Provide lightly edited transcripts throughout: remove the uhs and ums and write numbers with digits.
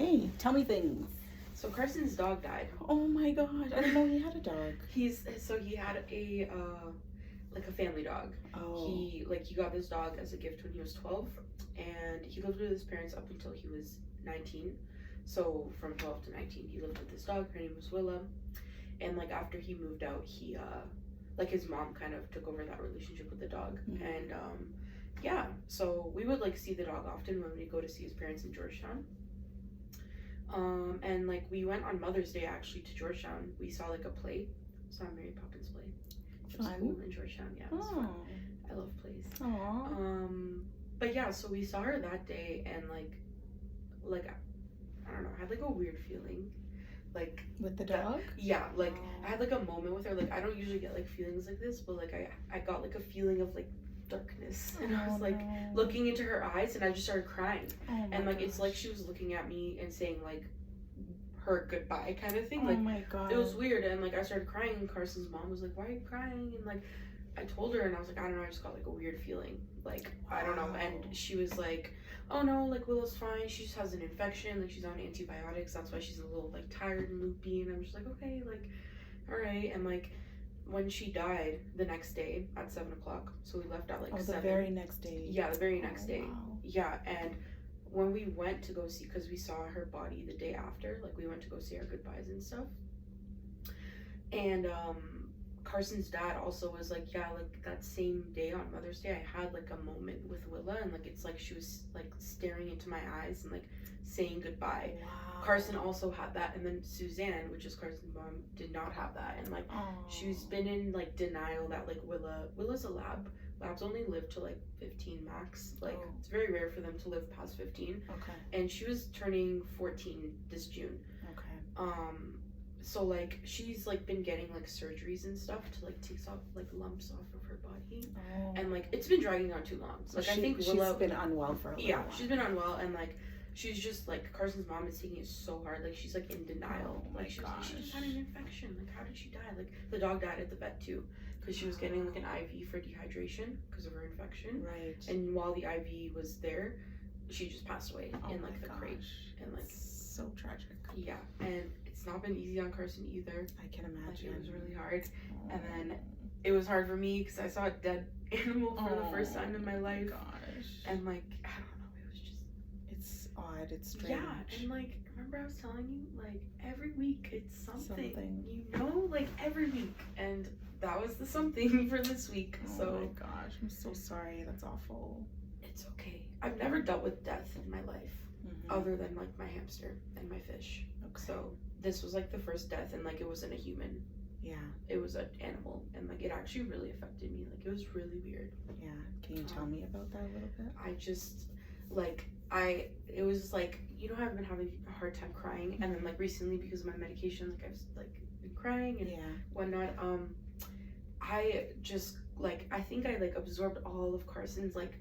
Okay, tell me things. So Carson's dog died. Oh my god, I didn't know he had a dog. He had a like a family dog. Oh. He got this dog as a gift when he was 12, and he lived with his parents up until he was 19. So from 12 to 19, he lived with this dog. Her name was Willa, and like after he moved out, he like his mom kind of took over that relationship with the dog, and yeah. So we would like see the dog often when we go to see his parents in Georgetown. And like we went on Mother's Day actually to Georgetown. We saw like a play. Saw Mary Poppins play. It was cool in Georgetown. Yeah, it was fun. I love plays. Aww. But yeah, so we saw her that day, and like I don't know, I had like a weird feeling, like with the dog. Yeah, like I had like a moment with her. Like I don't usually get like feelings like this, but like I got like a feeling of like darkness, and I was like looking into her eyes, and I just started crying. And like it's like she was looking at me and saying like her goodbye kind of thing. Like my god, it was weird. And like I started crying, and Carson's mom was like, "Why are you crying?" And like I told her, and I was like, I don't know, I just got like a weird feeling, like I don't know. And she was like, "Oh no, like Willow's fine, she just has an infection, like she's on antibiotics, that's why she's a little like tired and loopy." And I'm just like, okay, like all right. And like when she died the next day at 7 o'clock, so we left at like 7. The very next day. Yeah, the very next day. Wow. Yeah. And when we went to go see, because we saw her body the day after, like we went to go say our goodbyes and stuff, and Carson's dad also was like, yeah, like that same day on Mother's Day, I had like a moment with Willa, and like it's like she was like staring into my eyes and like saying goodbye. Wow. Carson also had that, and then Suzanne, which is Carson's mom, did not have that, and like she's been in like denial that like Willa's a lab. Labs only live to like 15 max. Like it's very rare for them to live past 15. Okay. And she was turning 14 this June. Okay. So like she's like been getting like surgeries and stuff to like take off like lumps off of her body, and like it's been dragging on too long. So, like I think Willow, she's been unwell for a little while. She's been unwell, and like she's just like Carson's mom is taking it so hard. Like she's like in denial. Like she just had an infection. Like how did she die? Like the dog died at the vet too, because she was getting like an IV for dehydration because of her infection. Right. And while the IV was there, she just passed away in like the crate. And like so tragic. Yeah, and it's not been easy on Carson either. I can imagine. Like, it was really hard. And then it was hard for me because I saw a dead animal for the first time in my life. Gosh. And like I don't know, it was just, it's odd, it's strange. Yeah, and like remember I was telling you, like every week it's something. You know, like every week, and that was the something for this week. So oh my gosh, I'm so sorry. That's awful. It's okay. I've never dealt with death in my life, other than like my hamster and my fish. Okay. So this was like the first death, and like it wasn't a human. Yeah. It was an animal, and like it actually really affected me. Like it was really weird. Yeah. Can you tell me about that a little bit? I just like it was like, you know how I've been having a hard time crying, and then like recently because of my medication, like I've like been crying and whatnot. I just like I think I like absorbed all of Carson's like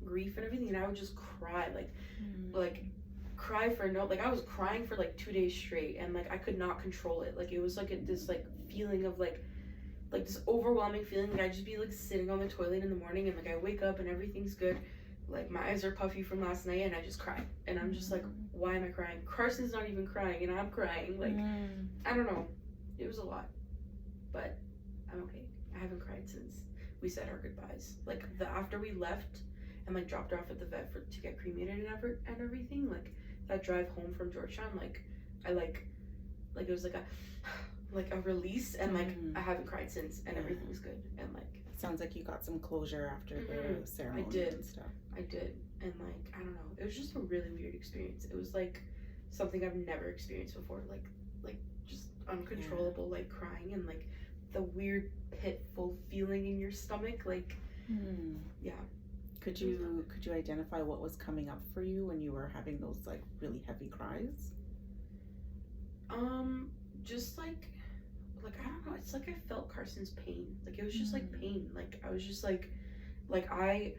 grief and everything, and I would just cry like cry for no, like I was crying for like 2 days straight, and like I could not control it. Like it was like this like feeling of like this overwhelming feeling. Like I'd just be like sitting on the toilet in the morning, and like I wake up and everything's good, like my eyes are puffy from last night, and I just cry, and I'm just like, why am I crying? Carson's not even crying, and I'm crying. Like I don't know, it was a lot, but I'm okay. I haven't cried since we said our goodbyes. Like after we left and like dropped her off at the vet to get cremated and everything, like that drive home from Georgetown, like I like it was like a release, and like I haven't cried since, and everything's good, and like sounds like you got some closure after the ceremony. I did. And stuff. I did, and like I don't know, it was just a really weird experience. It was like something I've never experienced before, like just uncontrollable like crying, and like the weird pitful feeling in your stomach, like yeah. Could you identify what was coming up for you when you were having those like really heavy cries? Just like I don't know, it's like I felt Carson's pain. Like it was just like pain. Like I was just like I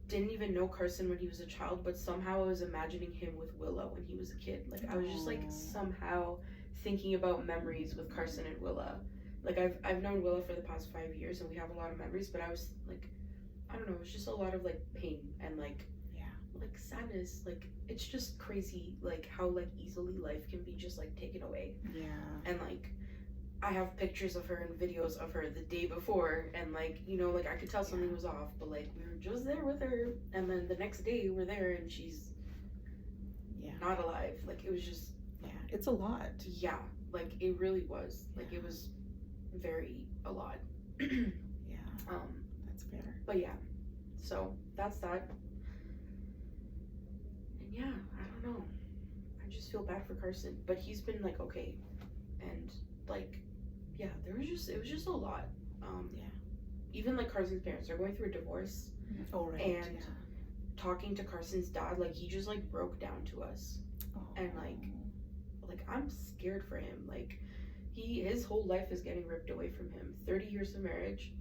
didn't even know Carson when he was a child, but somehow I was imagining him with Willa when he was a kid. Like I was just like somehow thinking about memories with Carson and Willa. Like I've known Willa for the past 5 years, and we have a lot of memories, but I was like, I don't know, it was just a lot of like pain and like like sadness. Like it's just crazy, like how like easily life can be just like taken away. Yeah. And like I have pictures of her and videos of her the day before, and like, you know, like I could tell something was off, but like we were just there with her, and then the next day we're there and she's not alive. Like it was just it's a lot. Yeah, like it really was. Like it was very a lot. That's fair. But yeah, so that's that. And yeah, I don't know. I just feel bad for Carson, but he's been like okay, and like yeah, it was just a lot. Even like Carson's parents are going through a divorce. Oh right. And talking to Carson's dad, like he just like broke down to us. And like I'm scared for him. Like his whole life is getting ripped away from him. 30 years of marriage.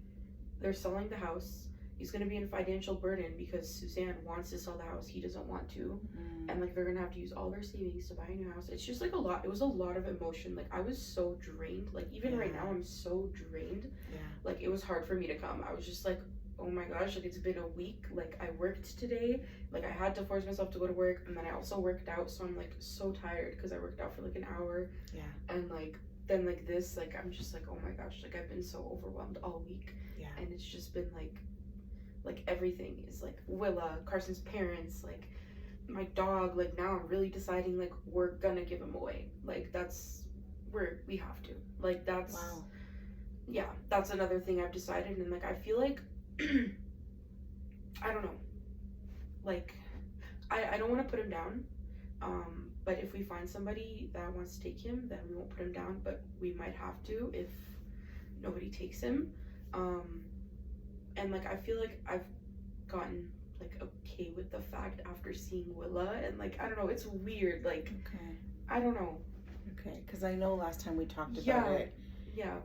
They're selling the house. He's gonna be in financial burden because Suzanne wants to sell the house. He doesn't want to. And like they're gonna have to use all their savings to buy a new house. It's just like a lot. It was a lot of emotion. Like I was so drained. Like even right now I'm so drained. Like it was hard for me to come. I was just like, oh my gosh, like it's been a week. Like I worked today. Like I had to force myself to go to work, and then I also worked out, so I'm like so tired because I worked out for like an hour. And like then like this, like I'm just like, oh my gosh, like I've been so overwhelmed all week. And it's just been like everything is like Willa, Carson's parents, like my dog. Like now I'm really deciding like we're gonna give him away. Like that's where we have to. Like that's yeah, that's another thing I've decided. And like I feel like I don't know, like I don't want to put him down, but if we find somebody that wants to take him, then we won't put him down, but we might have to if nobody takes him. And like I feel like I've gotten like okay with the fact after seeing Willa, and like I don't know, it's weird, like I don't know. Because I know last time we talked about it,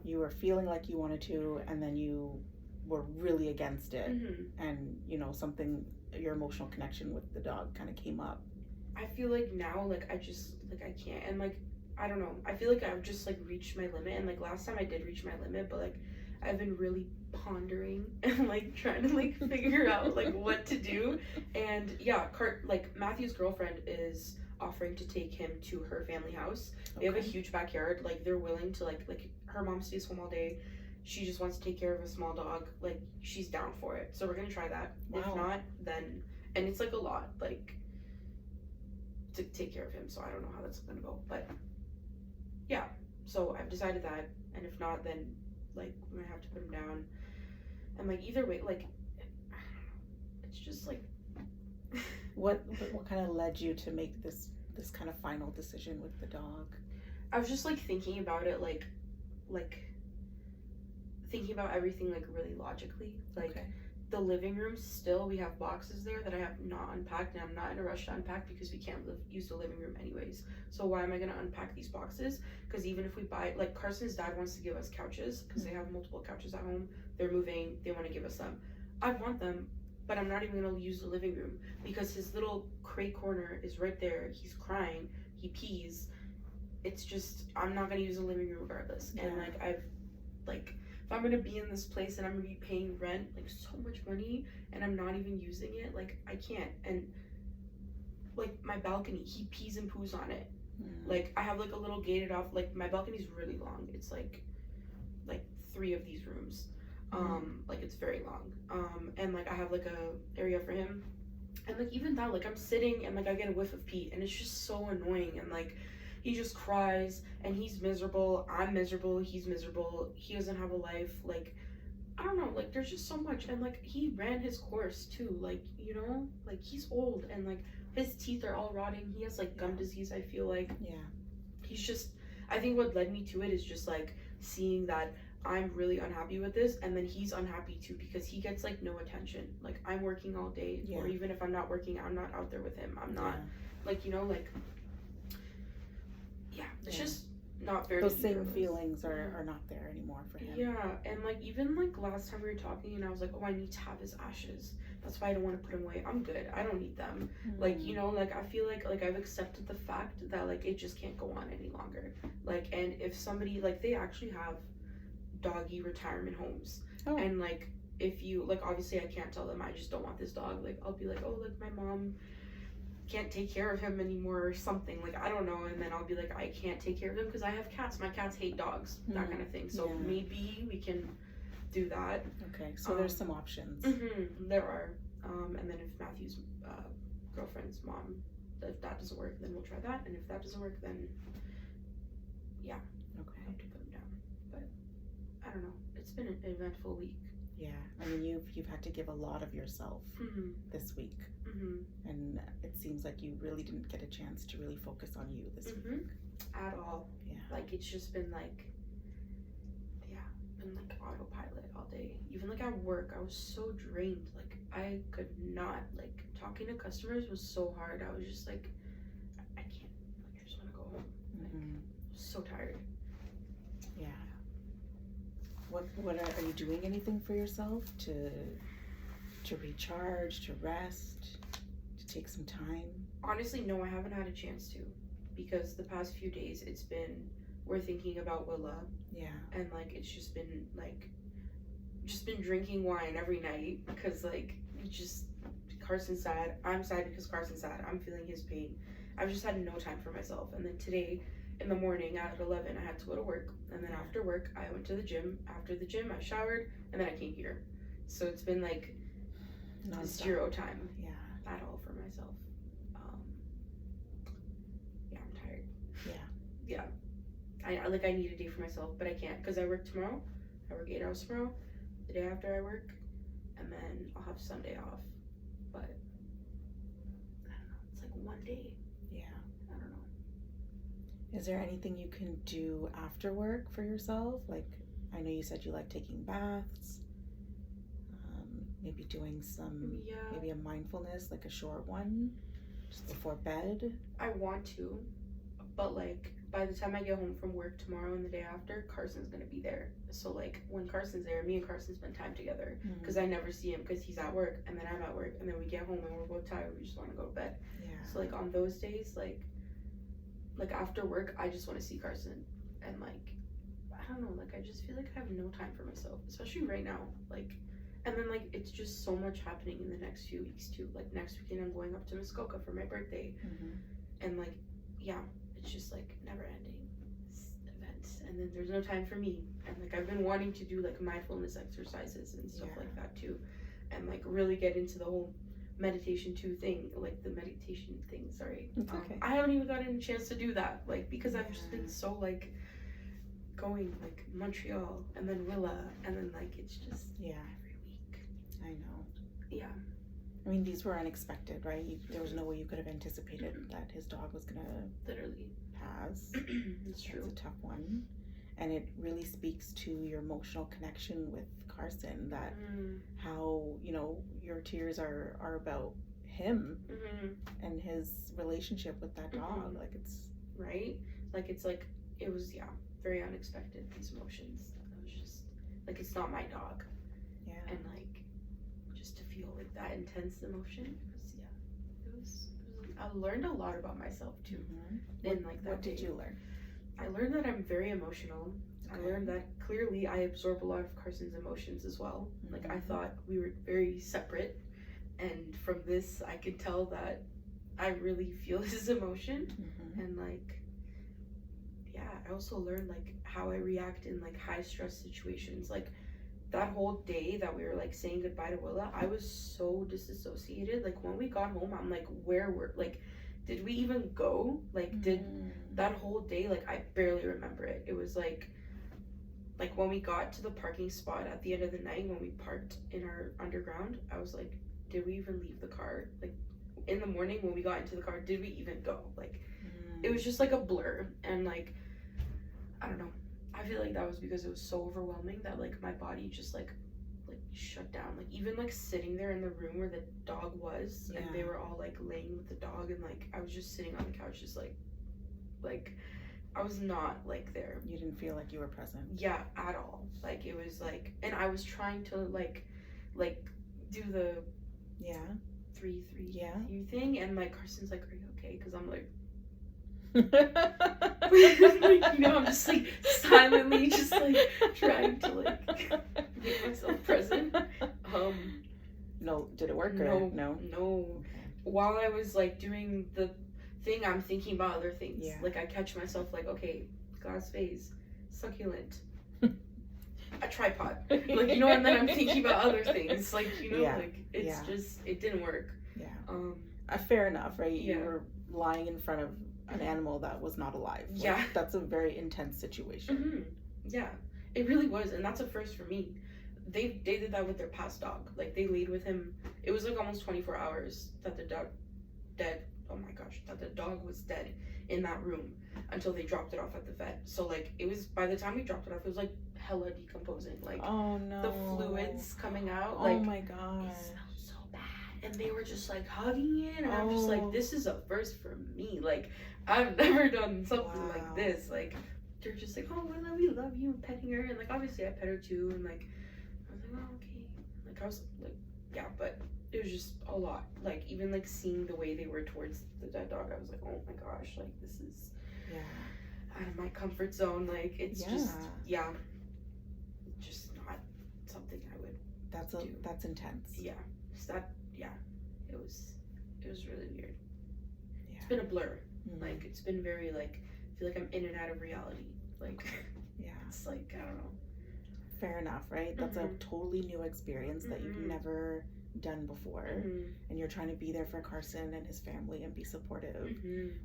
you were feeling like you wanted to, and then you were really against it. And you know, something, your emotional connection with the dog kind of came up. I feel like now, like I just like I can't, and like I don't know, I feel like I've just like reached my limit. And like last time I did reach my limit, but like I've been really pondering and like trying to like figure out like what to do. And yeah, like Matthew's girlfriend is offering to take him to her family house. They have a huge backyard. Like they're willing to like her mom stays home all day. She just wants to take care of a small dog. Like she's down for it. So we're gonna try that. If not, then, and it's like a lot like to take care of him. So I don't know how that's gonna go. But yeah, so I've decided that. And if not, then like we're gonna have to put him down. And like either way, like it's just like what kind of led you to make this kind of final decision with the dog? I was just like thinking about it, like thinking about everything like really logically. Like the living room, still we have boxes there that I have not unpacked, and I'm not in a rush to unpack because we can't use the living room anyways. So why am I gonna unpack these boxes? Because even if we buy, like Carson's dad wants to give us couches because they have multiple couches at home. They're moving, they want to give us them. I want them, but I'm not even gonna use the living room because his little cray corner is right there. He's crying, he pees. It's just, I'm not gonna use the living room regardless. And like I've like, if I'm gonna be in this place and I'm gonna be paying rent, like so much money, and I'm not even using it, like I can't. And like my balcony, he pees and poos on it. Like I have like a little gated off, like my balcony's really long. It's like 3 of these rooms. Like it's very long. And like I have like a area for him. And like even that, like I'm sitting and like I get a whiff of pee, and it's just so annoying. And like he just cries and he's miserable. I'm miserable. He's miserable. He doesn't have a life. Like, I don't know. Like, there's just so much. And like, he ran his course too. Like, you know, like he's old and like his teeth are all rotting. He has like gum disease, I feel like. He's just, I think what led me to it is just like seeing that I'm really unhappy with this, and then he's unhappy too because he gets like no attention. Like I'm working all day, or even if I'm not working, I'm not out there with him. I'm not like, you know, like it's just not very. Those same feelings are not there anymore for him. And like even like last time we were talking, and I was like, oh, I need to have his ashes. That's why I don't want to put him away. I'm good. I don't need them. Like, you know, like I feel like I've accepted the fact that like it just can't go on any longer. Like, and if somebody, like, they actually have doggy retirement homes, and like if you like, obviously I can't tell them I just don't want this dog. Like I'll be like, oh, like my mom can't take care of him anymore or something, like I don't know, and then I'll be like, I can't take care of him because I have cats, my cats hate dogs, that kind of thing. So maybe we can do that. Okay, so there's some options. There are. And then if Matthew's girlfriend's mom, if that doesn't work, then we'll try that, and if that doesn't work, then okay, I have to put him down. But I don't know, it's been an eventful week. Yeah, I mean, you've had to give a lot of yourself this week, and it seems like you really didn't get a chance to really focus on you this week at all. Yeah, like it's just been like, been like autopilot all day. Even like at work, I was so drained. Like I could not, like talking to customers was so hard. I was just like, I can't. Like I just want to go home. Like so tired. Yeah. What are you doing anything for yourself to recharge, to rest, to take some time? Honestly, no, I haven't had a chance to, because the past few days it's been, we're thinking about Willa. Yeah. And like it's just been drinking wine every night because like just Carson's sad. I'm sad because Carson's sad. I'm feeling his pain. I've just had no time for myself. And then today in the morning at 11 I had to go to work, and then after work I went to the gym. After the gym I showered, and then I came here. So it's been like zero time at all for myself. I'm tired. Yeah. I need a day for myself, but I can't because I work tomorrow. I work 8 hours tomorrow, the day after I work, and then I'll have Sunday off. But I don't know, it's like one day. Yeah. I don't know. Is there anything you can do after work for yourself? Like, I know you said you like taking baths, maybe doing some, maybe a mindfulness, like a short one, just before bed. I want to, but like, by the time I get home from work tomorrow and the day after, Carson's gonna be there. So like when Carson's there, me and Carson spend time together because I never see him because he's at work and then I'm at work, and then we get home and we're both tired. We just want to go to bed. Yeah. So like on those days, like after work, I just want to see Carson, and like I don't know, like I just feel like I have no time for myself, especially right now. Like, and then like it's just so much happening in the next few weeks too. Like next weekend I'm going up to Muskoka for my birthday, and like it's just like never ending events, and then there's no time for me. And like I've been wanting to do like mindfulness exercises and stuff like that too, and like really get into the whole meditation thing. Sorry, it's okay. I haven't even gotten a chance to do that, like because I've just been so like going like Montreal and then Willa, and then like it's just every week. I know. Yeah. I mean, these were unexpected, right? There was no way you could have anticipated that his dog was gonna literally pass. It's true. It's a tough one, and it really speaks to your emotional connection with Carson. That how your tears are about him and his relationship with that dog. Like it's right. Like it's like it was very unexpected. These emotions. I was just like, it's not my dog. Yeah. And like, just to feel like that intense emotion was I learned a lot about myself too. What did you learn? I learned that I'm very emotional. I learned that clearly I absorb a lot of Carson's emotions as well. Like I thought we were very separate, and from this I could tell that I really feel his emotion. And like I also learned like how I react in like high stress situations. Like that whole day that we were like saying goodbye to Willa, I was so disassociated. Like when we got home, I'm like, did we even go? Like did that whole day, like I barely remember it. It was like when we got to the parking spot at the end of the night, when we parked in our underground, I was like, did we even leave the car? Like in the morning when we got into the car, did we even go? Like it was just like a blur. And like I don't know, I feel like that was because it was so overwhelming that like my body just like shut down. Like even like sitting there in the room where the dog was, and they were all like laying with the dog, and like I was just sitting on the couch just like I was not like there. You didn't feel like you were present. Yeah, at all. Like it was like, and I was trying to like do the 3-3 thing, and like Carson's like, are you okay? Because I'm like I'm just like silently just like trying to like make myself present. No, did it work? No. while I was like doing the thing, I'm thinking about other things. Yeah. Like I catch myself like, okay, glass vase, succulent, a tripod, like, you know, and then I'm thinking about other things, like, you know, like it's just, it didn't work. Fair enough, right? You were lying in front of an animal that was not alive. Like, that's a very intense situation. Yeah, it really was, and that's a first for me. They did that with their past dog. Like, they laid with him. It was like almost 24 hours that the dog that the dog was dead in that room until they dropped it off at the vet. So like, it was, by the time we dropped it off, it was like hella decomposing. Like, oh no, the fluids coming out. Like, oh my god, it smelled so bad. And they were just like hugging it, and I'm just like, this is a first for me. Like, I've never done something like this. Like, they're just like, oh, we love you, petting her, and like, obviously I pet her too, and like, I was like, oh, okay. Like, I was like, yeah, but it was just a lot. Like, even like seeing the way they were towards the dead dog, I was like, oh my gosh, like, this is out of my comfort zone. Like, it's just not something I would do. That's intense. It was really weird. It's been a blur. Like, it's been very like, I feel like I'm in and out of reality. Like, it's like, I don't know. Fair enough, right? That's a totally new experience that you've never done before, and you're trying to be there for Carson and his family and be supportive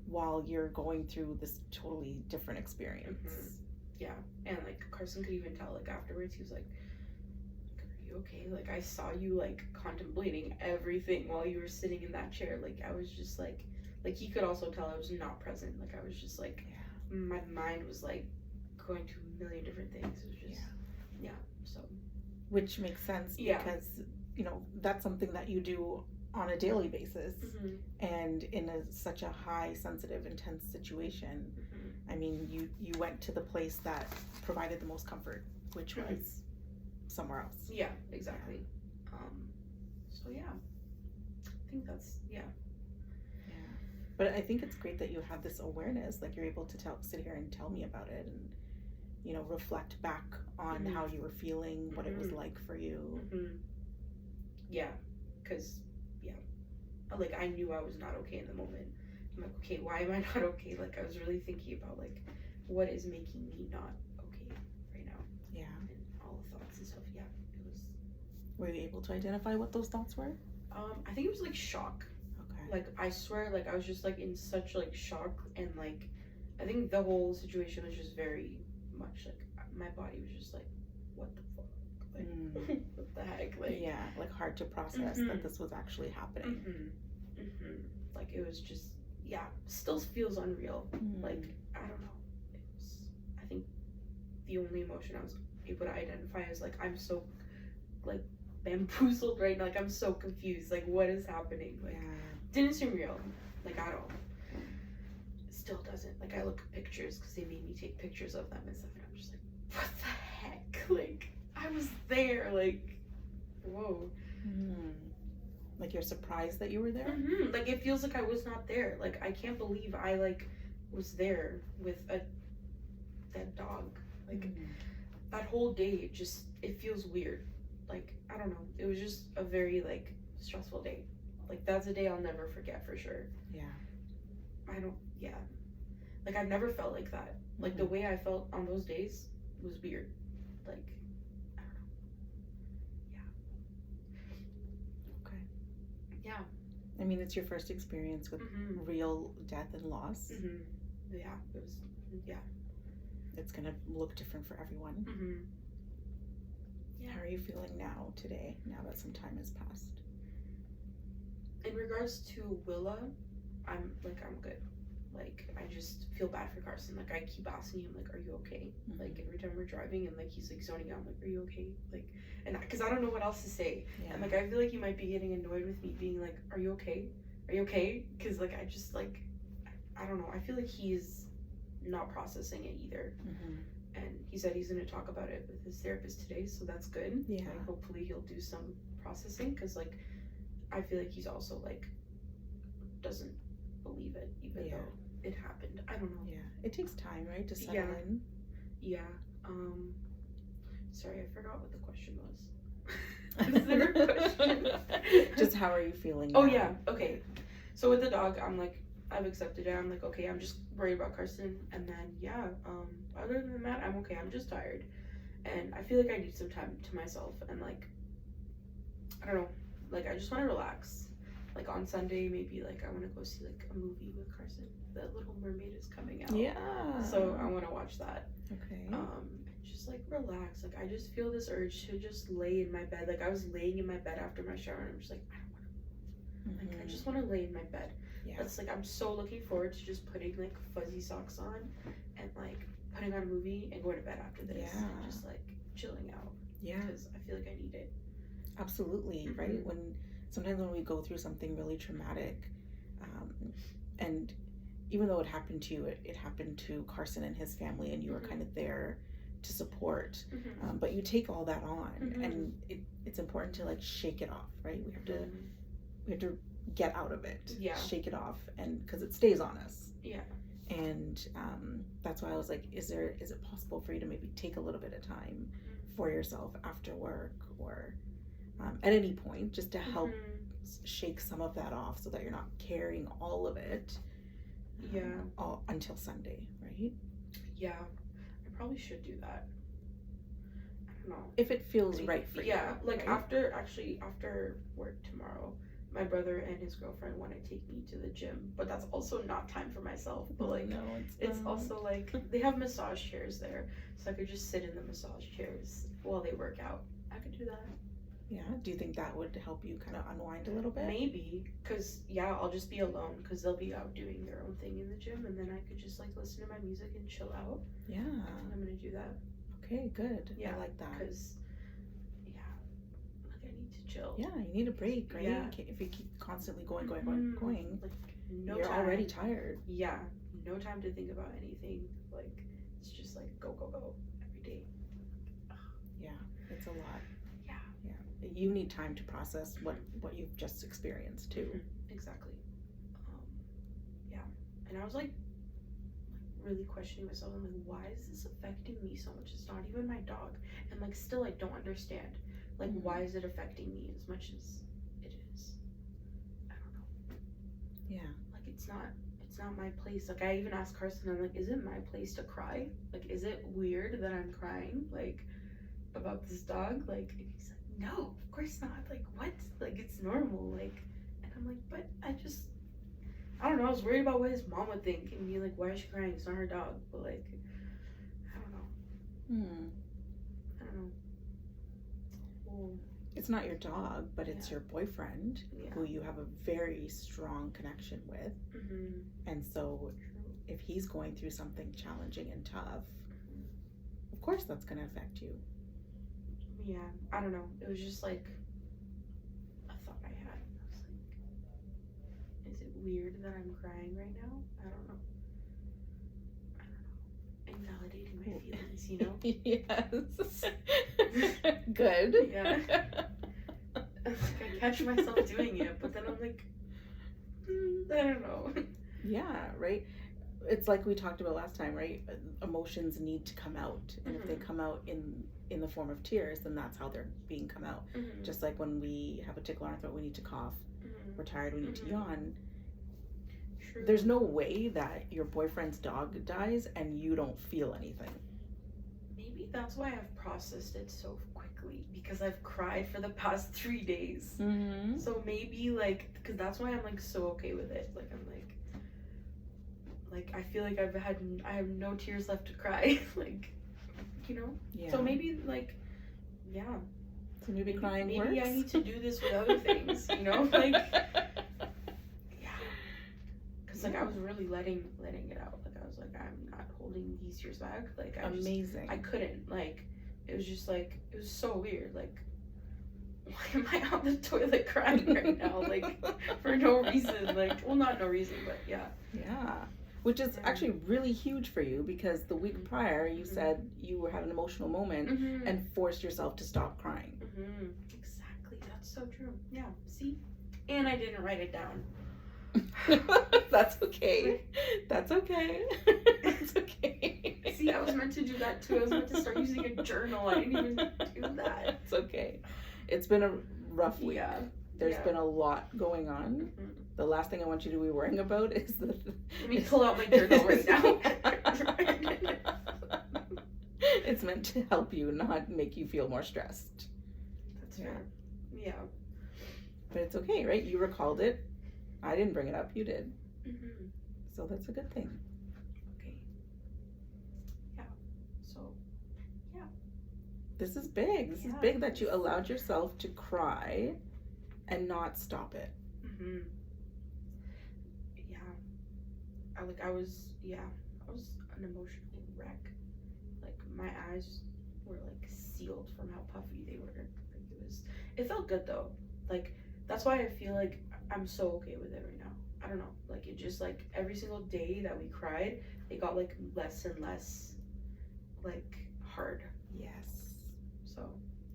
while you're going through this totally different experience. And like, Carson could even tell, like, afterwards, he was like, are you okay? Like, I saw you like contemplating everything while you were sitting in that chair. Like, I was just like he could also tell I was not present. Like, I was just like, my mind was like going to a million different things. It was just so, which makes sense because, you know, that's something that you do on a daily basis, and in such a high, sensitive, intense situation. I mean, you went to the place that provided the most comfort, which was somewhere else. Yeah, exactly. So I think that's But I think it's great that you have this awareness, like, you're able to sit here and tell me about it, and, you know, reflect back on how you were feeling, what it was like for you. Yeah, because like, I knew I was not okay in the moment. I'm like, okay, why am I not okay? Like, I was really thinking about, like, what is making me not okay right now? And all the thoughts and stuff. It was. Were you able to identify what those thoughts were? I think it was like shock. Like, I swear, like, I was just like in such like shock, and like, I think the whole situation was just very much like, my body was just like, what the fuck, like, what the heck, like, like, hard to process that this was actually happening. Like, it was just still feels unreal. Like, I don't know, it was, I think the only emotion I was able to identify is like, I'm so like bamboozled right now, like, I'm so confused, like, what is happening? Like, didn't seem real, like, at all. Still doesn't. Like, I look at pictures because they made me take pictures of them and stuff, and I'm just like, what the heck? Like, I was there. Like, whoa. Like, you're surprised that you were there? Like, it feels like I was not there. Like, I can't believe I like was there with a dead dog. Like, that whole day, it feels weird. Like, I don't know. It was just a very like stressful day. Like, that's a day I'll never forget for sure. Like, I've never felt like that. Like, the way I felt on those days was weird. Like, I don't know. Okay. I mean, it's your first experience with real death and loss. It was, It's gonna look different for everyone. How are you feeling now, today, now that some time has passed? In regards to Willa, I'm good. Like, I just feel bad for Carson. Like, I keep asking him, like, are you okay? Like, every time we're driving and like he's like zoning out, I'm like, are you okay? Like, and because I don't know what else to say. And like, I feel like he might be getting annoyed with me being like, are you okay? Are you okay? Because like, I just like, I don't know. I feel like he's not processing it either. And he said he's going to talk about it with his therapist today, so that's good. Like, hopefully he'll do some processing, because like, I feel like he's also like doesn't believe it, even though it happened. I don't know. It takes time, right, to settle in. Sorry, I forgot what the question was. Was there a question? Just how are you feeling now? Oh yeah, okay. So with the dog, I'm like, I've accepted it. I'm like, okay, I'm just worried about Carson, and then other than that, I'm okay. I'm just tired, and I feel like I need some time to myself, and like, I don't know, like I just want to relax. Like on Sunday, maybe like I want to go see like a movie with Carson. The Little Mermaid is coming out. Yeah. So I want to watch that. Okay. Just like relax. Like I just feel this urge to just lay in my bed. Like I was laying in my bed after my shower, and I'm just like, I don't want to. Like I just want to lay in my bed. Yeah. That's like I'm so looking forward to just putting like fuzzy socks on, and like putting on a movie and going to bed after this. Yeah. And just like chilling out. Yeah. Because I feel like I need it. Absolutely. Mm-hmm. Right. Sometimes when we go through something really traumatic, and even though it happened to you, it happened to Carson and his family, and you were kind of there to support, but you take all that on, and it's important to like shake it off, right? We have to get out of it, shake it off, and because it stays on us. Yeah. And that's why I was like, is it possible for you to maybe take a little bit of time for yourself after work or at any point, just to help shake some of that off so that you're not carrying all of it all until Sunday, right? Yeah, I probably should do that. I don't know. If it feels right for you. Yeah, like right? after work tomorrow, my brother and his girlfriend want to take me to the gym, but that's also not time for myself. But like, no, it's also like they have massage chairs there, so I could just sit in the massage chairs while they work out. I could do that. Yeah. Do you think that would help you kind of unwind a little bit? Maybe, because I'll just be alone because they'll be out doing their own thing in the gym, and then I could just like listen to my music and chill out. Yeah. I'm gonna do that. Okay, good. Yeah, I like that. Because like I need to chill. Yeah, you need a break, right? Yeah. If you keep constantly going, like you're already tired. Yeah. No time to think about anything. Like it's just like go every day. Yeah, it's a lot. You need time to process what you've just experienced too. Exactly. And I was like really questioning myself. I'm like, why is this affecting me so much? It's not even my dog, and like still I don't understand. Like why is it affecting me as much as it is? I don't know. Yeah. Like it's not my place. Like I even asked Carson, I'm like, is it my place to cry? Like is it weird that I'm crying like about this dog? Like he's like, no, of course not. Like, what? Like, it's normal. Like, and I'm like, but I don't know. I was worried about what his mom would think and be like, why is she crying? It's not her dog. But, like, I don't know. I don't know. Well, it's not your dog, but it's your boyfriend who you have a very strong connection with. And so if he's going through something challenging and tough, of course that's going to affect you. Yeah, I don't know. It was just like a thought I had. I was like, is it weird that I'm crying right now? I don't know. Invalidating my feelings, you know? Yes. Good. Yeah. I catch myself doing it, but then I'm like, I don't know. Yeah, right? It's like we talked about last time, right? Emotions need to come out. And if they come out in the form of tears, then that's how they're being come out. Just like when we have a tickle on our throat, we need to cough. We're tired, we need to yawn. True. There's no way that your boyfriend's dog dies and you don't feel anything. Maybe that's why I've processed it so quickly, because I've cried for the past 3 days. So maybe like, because that's why I'm like so okay with it. Like I'm like I feel like I have no tears left to cry. Like, you know? Yeah. So maybe like, yeah. So maybe crying works? Maybe I need to do this with other things, you know? Like, yeah. Because like I was really letting it out. Like I was like, I'm not holding these tears back. Like amazing. I couldn't. Like, it was just like, it was so weird. Like, why am I on the toilet crying right now? Like, for no reason. Like, well, not no reason, but yeah. Yeah. Which is actually really huge for you, because the week prior you said you had an emotional moment and forced yourself to stop crying. Exactly. That's so true. Yeah. See? And I didn't write it down. That's okay. That's okay. That's okay. See, I was meant to do that too. I was meant to start using a journal. I didn't even do that. It's okay. It's been a rough week. Yeah. There's been a lot going on. The last thing I want you to be worrying about is the... Let me pull out my journal right now. It's meant to help you, not make you feel more stressed. That's fair. Yeah. But it's okay, right? You recalled it. I didn't bring it up. You did. Mm-hmm. So that's a good thing. Okay. Yeah. So, yeah. This is big. This is big that you allowed yourself to cry and not stop it. Mm-hmm. Yeah. I was an emotional wreck. Like, my eyes were, like, sealed from how puffy they were. Like, it felt good, though. Like, that's why I feel like I'm so okay with it right now. I don't know. Like, it just, like, every single day that we cried, it got, like, less and less, like, hard. Yes. So.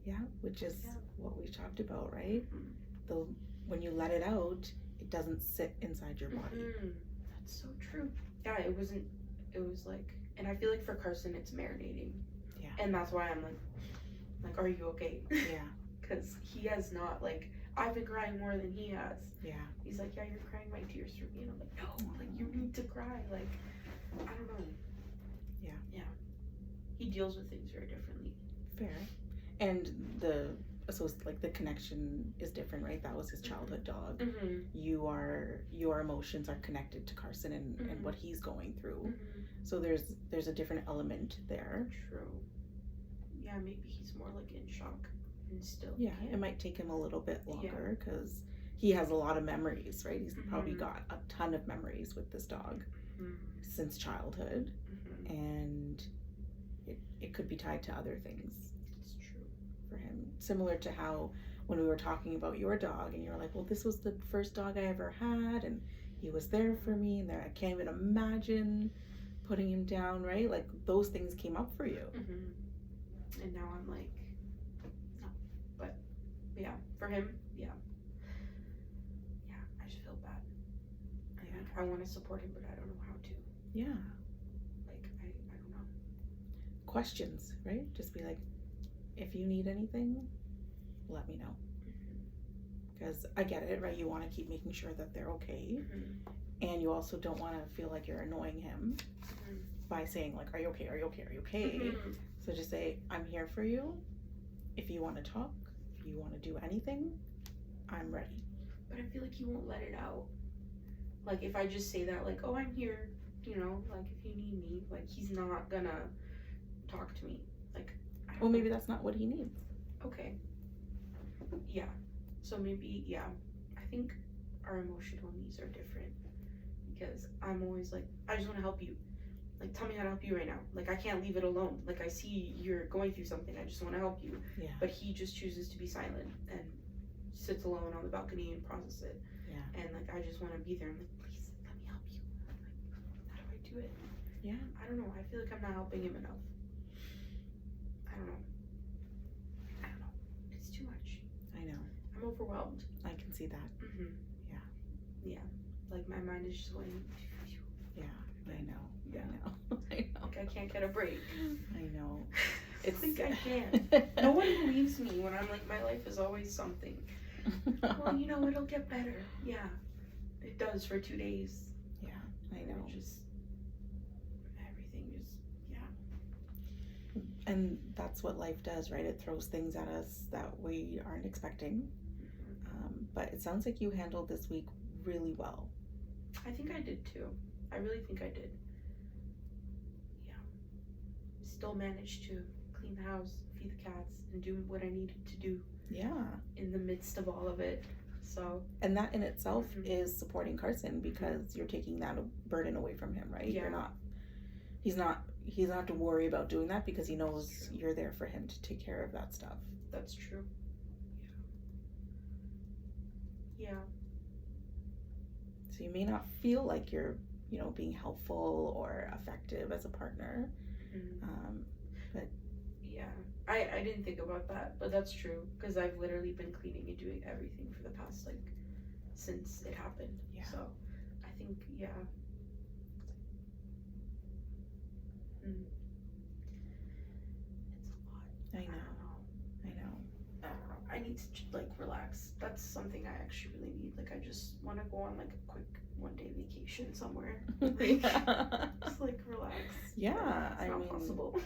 Yeah, which is what we talked about, right? Mm-hmm. When you let it out, it doesn't sit inside your body. Mm-hmm. That's so true. Yeah, it was like, and I feel like for Carson, it's marinating. Yeah. And that's why I'm like, are you okay? Yeah. Because he has not, like, I've been crying more than he has. Yeah. He's like, yeah, you're crying my tears for me. And I'm like, no, like, you need to cry. Like, I don't know. Yeah. Yeah. He deals with things very differently. Fair. And the connection is different, right? That was his childhood dog. Mm-hmm. Your emotions are connected to Carson and what he's going through. Mm-hmm. So there's a different element there. True. Yeah, maybe he's more like in shock and still. Yeah, it might take him a little bit longer because he has a lot of memories, right? He's probably got a ton of memories with this dog since childhood, and it could be tied to other things. It's true for him. Similar to how when we were talking about your dog, and you're like, well, this was the first dog I ever had, and he was there for me, and there I can't even imagine putting him down, right? Like those things came up for you. And now I'm like, no. But yeah, for him, yeah, I just feel bad. I want to support him, but I don't know how to. Yeah. Like, I don't know. Questions, right? Just be like, if you need anything, let me know. Because I get it, right? You want to keep making sure that they're okay. And you also don't want to feel like you're annoying him by saying, like, are you okay? Are you okay? Are you okay? So just say, I'm here for you. If you want to talk, if you want to do anything, I'm ready. But I feel like he won't let it out. Like, if I just say that, like, oh, I'm here, you know, like, if you need me, like, he's not gonna talk to me. Like, well, maybe that's not what he needs. Okay. Yeah. So maybe, I think our emotional needs are different. Because I'm always like, I just want to help you. Like, tell me how to help you right now. Like, I can't leave it alone. Like, I see you're going through something. I just want to help you. Yeah. But he just chooses to be silent and sits alone on the balcony and processes it. Yeah. And, like, I just want to be there. I'm like, please, let me help you. I'm like, how do I do it? Yeah. I don't know. I feel like I'm not helping him enough. I don't know. It's too much. I know. I'm overwhelmed. I can see that. Yeah. Like, my mind is just going. Yeah. I know. Yeah. I know. Like, I can't get a break. I know. It's like I can't. No one believes me when I'm like, my life is always something. Well, you know, it'll get better. Yeah. It does for 2 days. Yeah, I know. Just everything just, And that's what life does, right? It throws things at us that we aren't expecting. But it sounds like you handled this week really well. I think I did too. I really think I did. Yeah. Still managed to clean the house, feed the cats, and do what I needed to do. Yeah. In the midst of all of it. So. And that in itself is supporting Carson because you're taking that burden away from him, right? Yeah. He doesn't have to worry about doing that because he knows you're there for him to take care of that stuff. That's true. Yeah. So you may not feel like you're, being helpful or effective as a partner. But yeah, I didn't think about that, but that's true because I've literally been cleaning and doing everything for the past, since it happened. Yeah. So I think, yeah. It's a lot. I know. I need to relax. that's something I actually really need. Like, I just want to go on like a quick 1-day vacation somewhere. Just like relax. Yeah, it's not possible.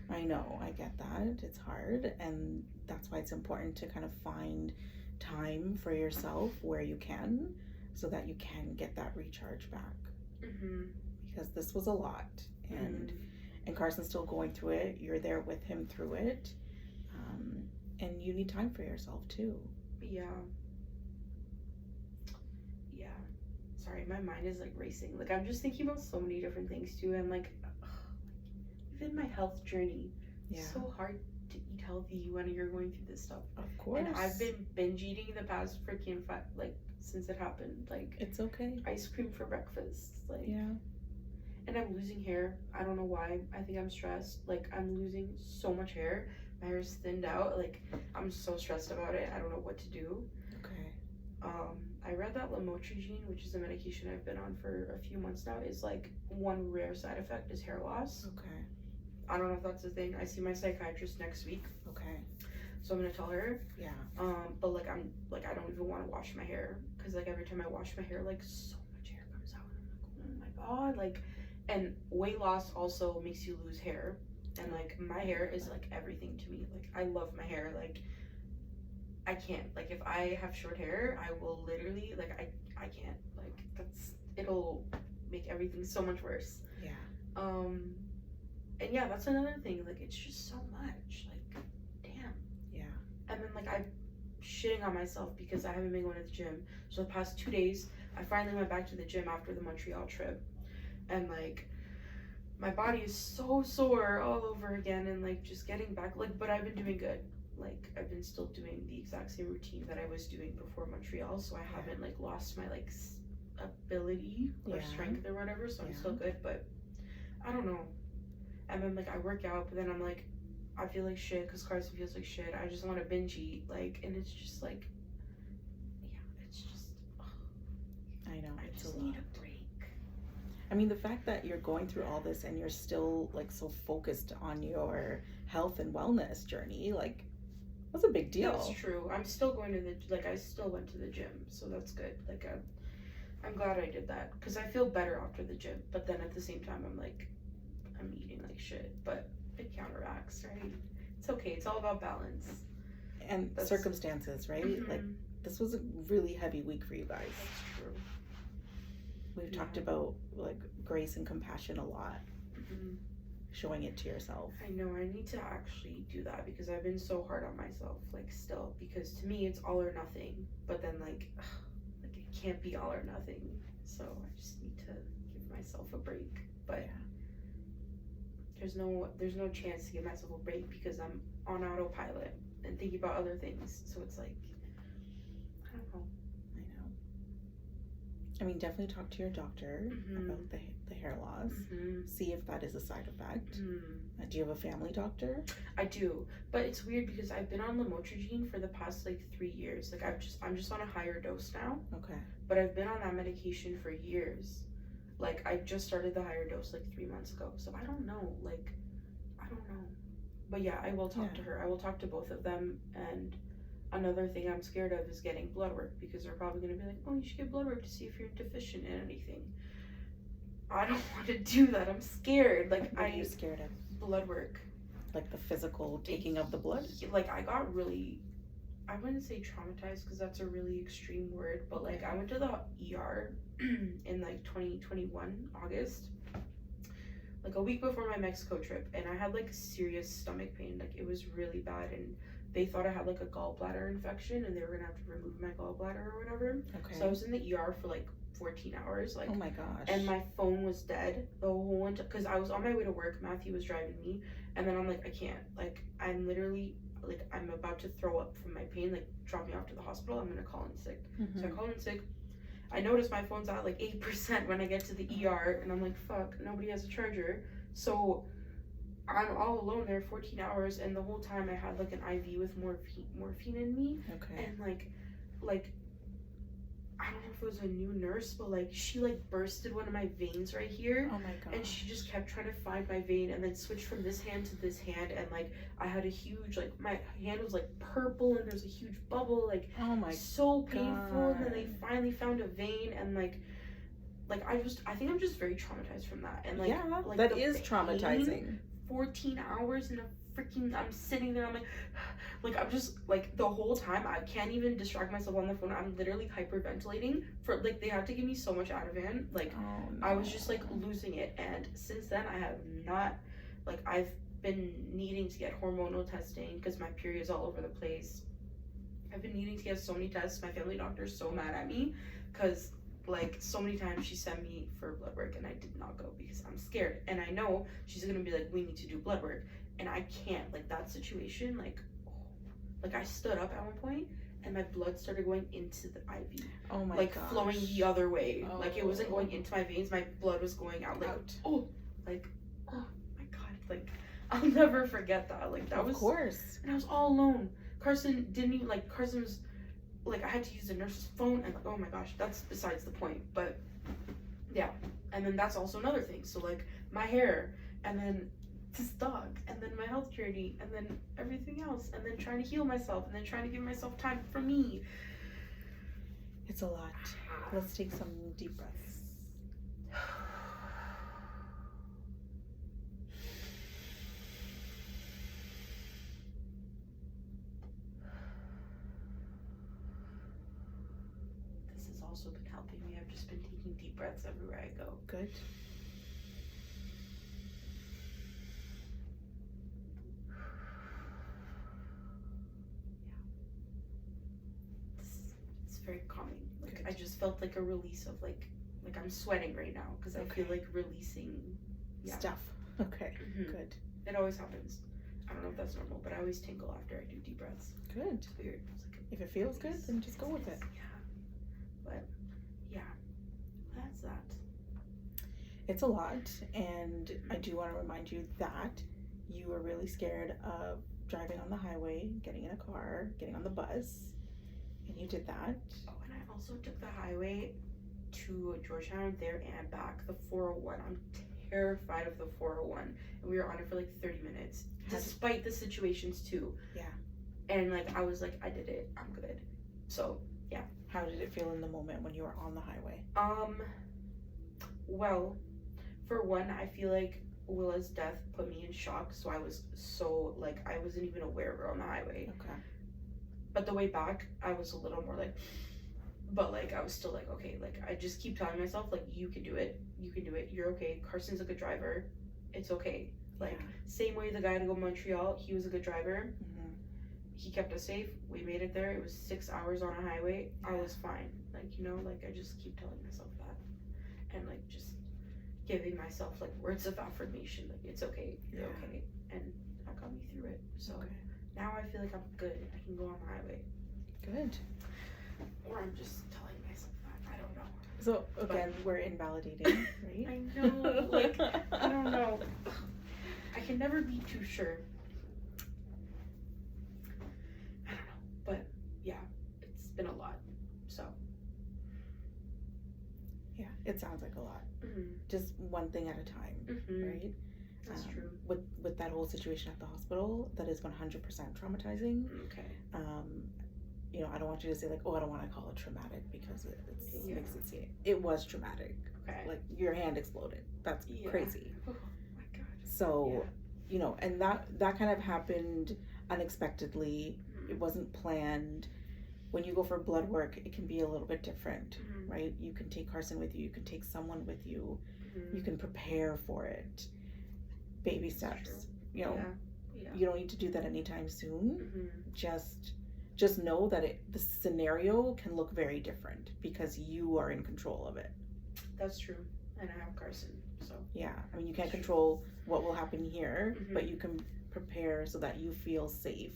I know, I get that. It's hard, and that's why it's important to kind of find time for yourself where you can, so that you can get that recharge back. Because this was a lot, and Carson's still going through it. You're there with him through it, and you need time for yourself too. Yeah. Sorry, my mind is like racing. Like, I'm just thinking about so many different things too, and like even my health journey. It's so hard to eat healthy when you're going through this stuff. Of course. And I've been binge eating the past freaking since it happened. Like, it's okay. Ice cream for breakfast. Like, and I'm losing hair. I don't know why. I think I'm stressed. Like, I'm losing so much hair. My hair is thinned out. Like, I'm so stressed about it. I don't know what to do. Okay. I read that lamotrigine, which is a medication I've been on for a few months now, is like one rare side effect is hair loss. Okay. I don't know if that's a thing. I see my psychiatrist next week. Okay. So I'm gonna tell her. Yeah. But like I don't even want to wash my hair, because like every time I wash my hair, like so much hair comes out, and I'm like, oh my god, like, and weight loss also makes you lose hair, and like my hair is like everything to me. Like, I love my hair. Like, I can't, like, if I have short hair, I will literally, like, I can't, like, it'll make everything so much worse. Yeah. And yeah, that's another thing, like, it's just so much, like, damn. Yeah. And then, like, I'm shitting on myself because I haven't been going to the gym. So the past 2 days, I finally went back to the gym after the Montreal trip, and like, my body is so sore all over again, and like, just getting back, like, but I've been doing good. Like, I've been still doing the exact same routine that I was doing before Montreal, so I haven't like lost my like ability or strength or whatever, so I'm still good. But I don't know. And then like, I work out, but then I'm like, I feel like shit because Carson feels like shit. I just want to binge eat, like, and it's just like, it's just, I know, I just need a break. I mean, the fact that you're going through all this and you're still like so focused on your health and wellness journey, like, that's a big deal. That's true. I'm still going to I still went to the gym, so that's good. Like, I'm glad I did that, because I feel better after the gym, but then at the same time, I'm like, I'm eating like shit, but it counteracts, right? It's okay. It's all about balance. And circumstances, right? Like, this was a really heavy week for you guys. That's true. We've talked about, like, grace and compassion a lot. Showing it to yourself. I know, I need to actually do that, because I've been so hard on myself, like, still, because to me it's all or nothing, but then like it can't be all or nothing, so I just need to give myself a break. But there's no chance to give myself a break, because I'm on autopilot and thinking about other things, so it's like, I don't know. I mean, definitely talk to your doctor about the hair loss. See if that is a side effect. Do you have a family doctor? I do, but it's weird because I've been on lamotrigine for the past like 3 years. Like, I'm just on a higher dose now. Okay. But I've been on that medication for years. Like, I just started the higher dose like 3 months ago. So I don't know. Like, I don't know. But yeah, I will talk to her. I will talk to both of them. And another thing I'm scared of is getting blood work, because they're probably going to be like, oh, you should get blood work to see if you're deficient in anything. I don't want to do that. I'm scared. Like, what are you scared of? Blood work. Like the physical taking of the blood? Like, I got really, I wouldn't say traumatized, because that's a really extreme word, but like, I went to the ER in like 2021 August, like a week before my Mexico trip, and I had like serious stomach pain. Like, it was really bad, and they thought I had like a gallbladder infection, and they were gonna have to remove my gallbladder or whatever. Okay. So I was in the ER for like 14 hours. Like, oh my gosh. And my phone was dead the whole time, because I was on my way to work. Matthew was driving me, and then I'm like, I can't. Like, I'm literally, like, I'm about to throw up from my pain. Like, drop me off to the hospital. I'm gonna call in sick. So I call in sick. I notice my phone's at like 8% when I get to the ER, and I'm like, fuck, nobody has a charger. So I'm all alone there 14 hours, and the whole time I had like an IV with morphine in me. Okay. And like I don't know if it was a new nurse, but like she like bursted one of my veins right here. Oh my god. And she just kept trying to find my vein and then switched from this hand to this hand, and like I had a huge, like my hand was like purple and there's a huge bubble, like oh my so painful. god. And then they finally found a vein, and like I think I'm just very traumatized from that. And like, yeah, like that is traumatizing. 14 hours in a freaking, I'm sitting there, I'm like I'm just like the whole time I can't even distract myself on the phone. I'm literally hyperventilating for like they had to give me so much Ativan. Like oh, no. I was just like losing it. And since then I have not, like I've been needing to get hormonal testing because my period's all over the place. I've been needing to get so many tests. My family doctor's so mad at me because like so many times she sent me for blood work and I did not go because I'm scared, and I know she's gonna be like, we need to do blood work, and I can't. Like that situation, like I stood up at one point and my blood started going into the IV. Oh my like gosh. Flowing the other way. Oh. Like it wasn't going into my veins, my blood was going out. Like oh my god, like I'll never forget that. Like that was, of course. and I was all alone. Carson didn't even, like Carson was like, I had to use the nurse's phone, and like, oh my gosh, that's besides the point. But yeah, and then that's also another thing. So like my hair, and then this dog, and then my health journey, and then everything else, and then trying to heal myself, and then trying to give myself time for me. It's a lot. Let's take some deep breaths. Also been helping me. I've just been taking deep breaths everywhere I go. Good. It's very calming. Like I just felt like a release of like I'm sweating right now because I feel like releasing stuff. Okay. Mm-hmm. Good. It always happens. I don't know if that's normal, but I always tingle after I do deep breaths. Good. It's weird. It's like if it feels good, then just go with it. Yeah. But yeah, that's that. It's a lot, and I do want to remind you that you were really scared of driving on the highway, getting in a car, getting on the bus, and you did that. Oh, and I also took the highway to Georgetown there and back, the 401. I'm terrified of the 401, and we were on it for like 30 minutes, despite the situations too. Yeah. And like I was like, I did it, I'm good. So yeah. How did it feel in the moment when you were on the highway? Well, for one, I feel like Willa's death put me in shock, so I was so like I wasn't even aware we were on the highway. Okay. But the way back, I was a little more like, but like I was still like, okay, like I just keep telling myself like, you can do it, you're okay. Carson's a good driver, it's okay. Like same way the guy to go to Montreal, he was a good driver. Mm-hmm. He kept us safe. We made it there. It was 6 hours on a highway. I was fine. Like, you know, like I just keep telling myself that, and like just giving myself like words of affirmation, like it's okay, you're okay, and that got me through it. So now I feel like I'm good. I can go on the highway. Good. Or I'm just telling myself that. I don't know. So again, we're invalidating, right? I know. Like I don't know. I can never be too sure. I don't know, but yeah, it's been a lot. So yeah, it sounds like a lot. Mm-hmm. Just one thing at a time, right? That's true. With that whole situation at the hospital, that is 100% traumatizing. Okay. You know, I don't want you to say like, oh, I don't want to call it traumatic because it makes it seem it was traumatic. Okay. Like your hand exploded. That's crazy. Oh my god. So, you know, and that kind of happened unexpectedly. It wasn't planned. When you go for blood work, it can be a little bit different, right? You can take Carson with you. You can take someone with you. You can prepare for it. Baby steps. You know, you don't need to do that anytime soon. Just know that the scenario can look very different because you are in control of it. That's true. And I have Carson, so. Yeah, I mean, you can't control what will happen here, but you can prepare so that you feel safe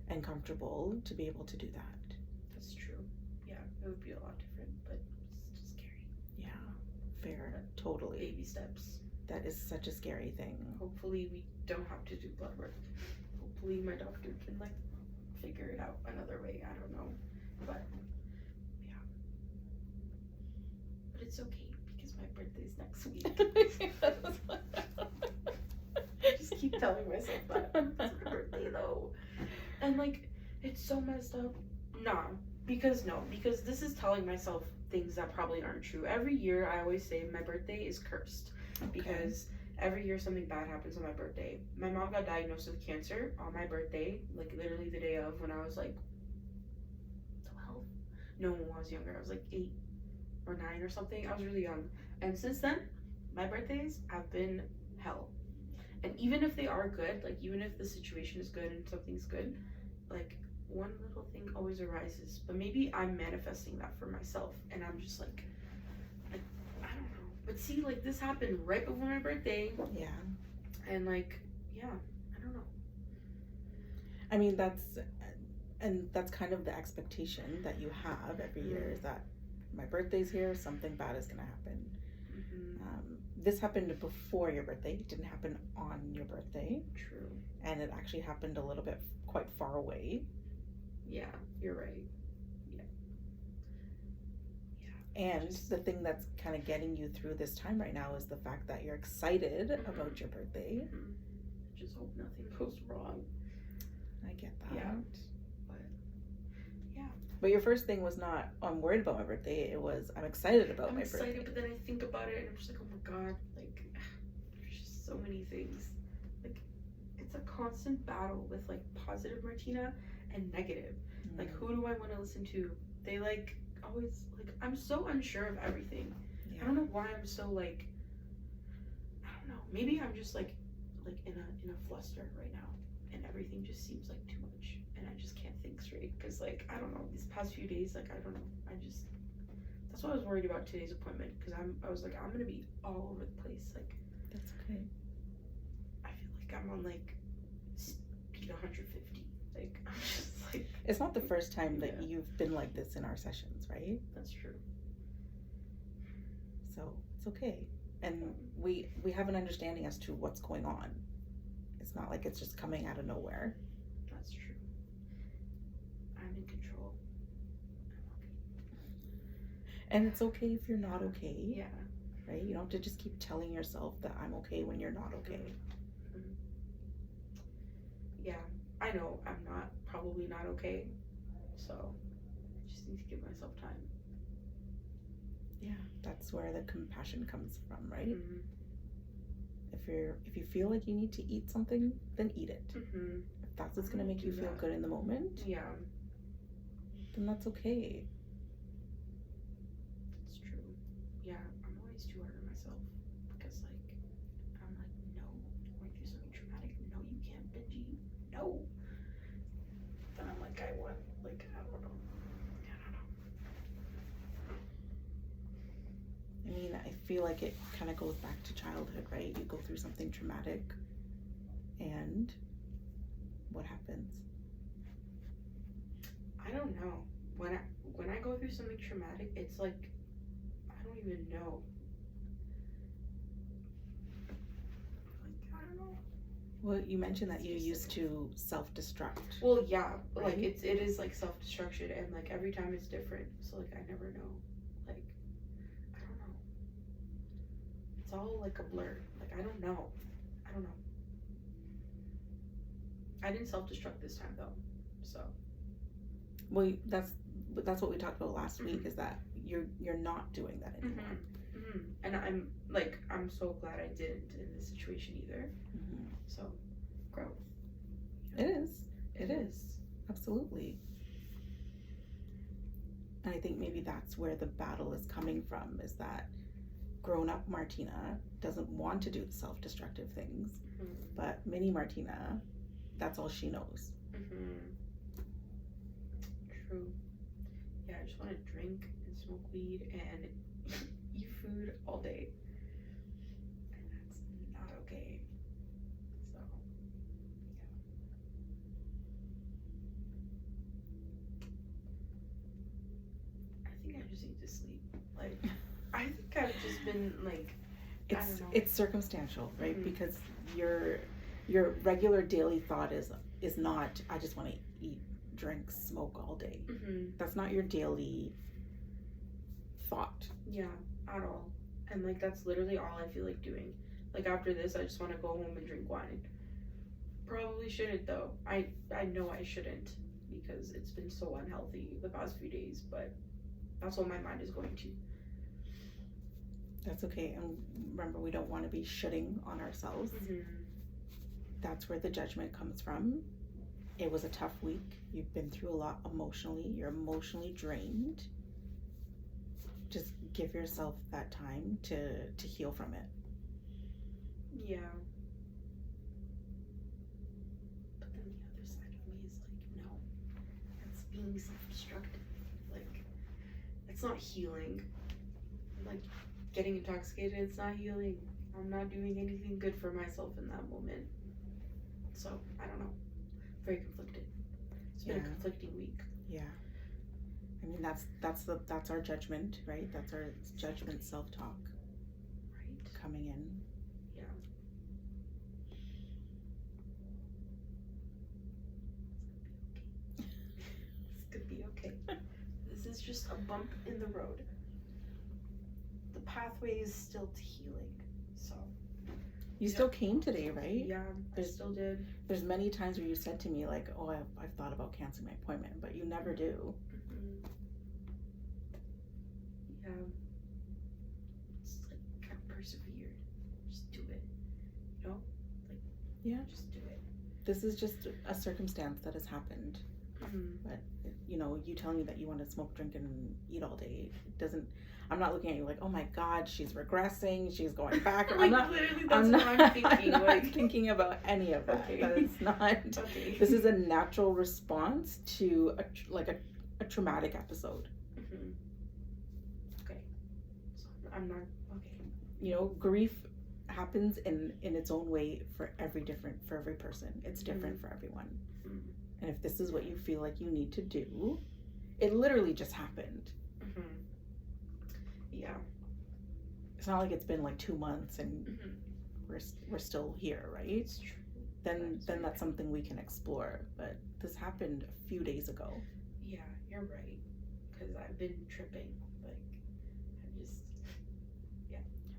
and comfortable to be able to do that. That's true. Yeah, it would be a lot different, but it's just scary. Yeah, fair. Totally. Baby steps. That is such a scary thing. Hopefully we don't have to do blood work. Hopefully my doctor can like figure it out another way. I don't know, but yeah. but it's okay because my birthday's next week. I just keep telling myself that. It's my birthday though. And like, it's so messed up. Because this is telling myself things that probably aren't true. Every year I always say my birthday is cursed. Okay. Because every year something bad happens on my birthday. My mom got diagnosed with cancer on my birthday, like literally the day of, when I was like 12. No, when I was younger. I was like 8 or 9 or something. I was really young. And since then, my birthdays have been hell. And even if they are good, like even if the situation is good and something's good, like one little thing always arises. But maybe I'm manifesting that for myself, and I'm just like I don't know. But see, like this happened right before my birthday. Yeah. And like, yeah, I don't know. I mean, that's kind of the expectation that you have every year, is that my birthday's here, something bad is gonna happen. This happened before your birthday. It didn't happen on your birthday. True. And it actually happened a little bit quite far away. Yeah, you're right. Yeah. And the thing that's kind of getting you through this time right now is the fact that you're excited about your birthday. Just hope nothing goes wrong. I get that. Yeah. But your first thing was not, I'm worried about my birthday. It was, I'm excited about my birthday. I'm excited, but then I think about it and I'm just like, oh my God, like, there's just so many things. Like, it's a constant battle with, like, positive Martina and negative. Like, who do I want to listen to? They, like, always, like, I'm so unsure of everything. Yeah. I don't know why I'm so, like, I don't know. Maybe I'm just, like in a fluster right now. And everything just seems like too much. And I just can't think straight. Because, like, I don't know. These past few days, like, I don't know. That's what I was worried about today's appointment. Because I was like, I'm going to be all over the place. Like, that's okay. I feel like I'm on, like, speed 150. Like, I'm just, like. It's not the first time that you've been like this in our sessions, right? That's true. So, it's okay. And we have an understanding as to what's going on. It's not like it's just coming out of nowhere. That's true. I'm in control. I'm okay. And it's okay if you're not okay. Yeah. Right? You don't have to just keep telling yourself that I'm okay when you're not okay. Mm-hmm. Yeah. I know I'm probably not okay. So I just need to give myself time. Yeah. That's where the compassion comes from, right? Mm-hmm. If you feel like you need to eat something, then eat it. Mm-hmm. If that's what's gonna make you feel good in the moment, then that's okay. It's true. Yeah, I'm always too hard on myself because, like, I'm like, no, you're going through something traumatic. No, you can't binge eat. No. Then I'm like, I want, like, I don't know. I mean, I feel like it kind of goes back to childhood, right? You go through something traumatic, and what happens? I don't know. When I go through something traumatic, it's like, I don't even know. Like, I don't know. Well, you mentioned that you used to self-destruct. Well, yeah, right? Like it is like self-destruction, and like every time it's different. So like I never know. Like, I don't know. It's all like a blur. Like I don't know. I didn't self-destruct this time though, so. Well, that's what we talked about last week, is that you're not doing that anymore. Mm-hmm. And I'm so glad I didn't in this situation either. Mm-hmm. So, growth. It is. Absolutely. And I think maybe that's where the battle is coming from, is that grown-up Martina doesn't want to do the self-destructive things, but mini Martina, that's all she knows. True. Yeah, I just want to drink and smoke weed and eat food all day. And that's not okay. So, yeah. I think I just need to sleep. Like, I think I've just been, like, it's circumstantial, right? Because your regular daily thought is not, I just want to eat, drink, smoke all day. That's not your daily thought. Yeah, at all. And like that's literally all I feel like doing. Like after this, I just want to go home and drink wine. Probably shouldn't though. I know I shouldn't because it's been so unhealthy the past few days, but that's what my mind is going to. That's okay. And remember, we don't want to be shitting on ourselves. That's where the judgment comes from. It was a tough week. You've been through a lot emotionally. You're emotionally drained. Just give yourself that time to heal from it. Yeah. But then the other side of me is like, no, that's being self-destructive. Like, it's not healing. Like, getting intoxicated, it's not healing. I'm not doing anything good for myself in that moment. So, I don't know. Very conflicted. It's been a conflicting week. Yeah. I mean, that's our judgment, right? That's our judgment, self-talk. Right. Coming in. Yeah. It's gonna be okay. This is just a bump in the road. The pathway is still to healing, so. You still came today, right? Yeah, I still did. There's many times where you said to me, like, oh, I've thought about canceling my appointment, but you never do. Yeah. Just like kind of persevered. Just do it. You know? Like, yeah. Just do it. This is just a circumstance that has happened. But, you know, you telling me that you want to smoke, drink, and eat all day, it doesn't. I'm not looking at you like, oh my God, she's regressing, she's going back. Like, I'm not. Literally, that's what I'm thinking. I'm not thinking about any of that. Okay. That is not. Okay. This is a natural response to a traumatic episode. Okay. So I'm not okay. You know, grief happens in its own way for every person. It's different for everyone. And if this is what you feel like you need to do, it literally just happened. Yeah. It's not like it's been like 2 months and we're still here, right? It's true. Then that's something we can explore. But this happened a few days ago. Yeah, you're right. Because I've been tripping. Like,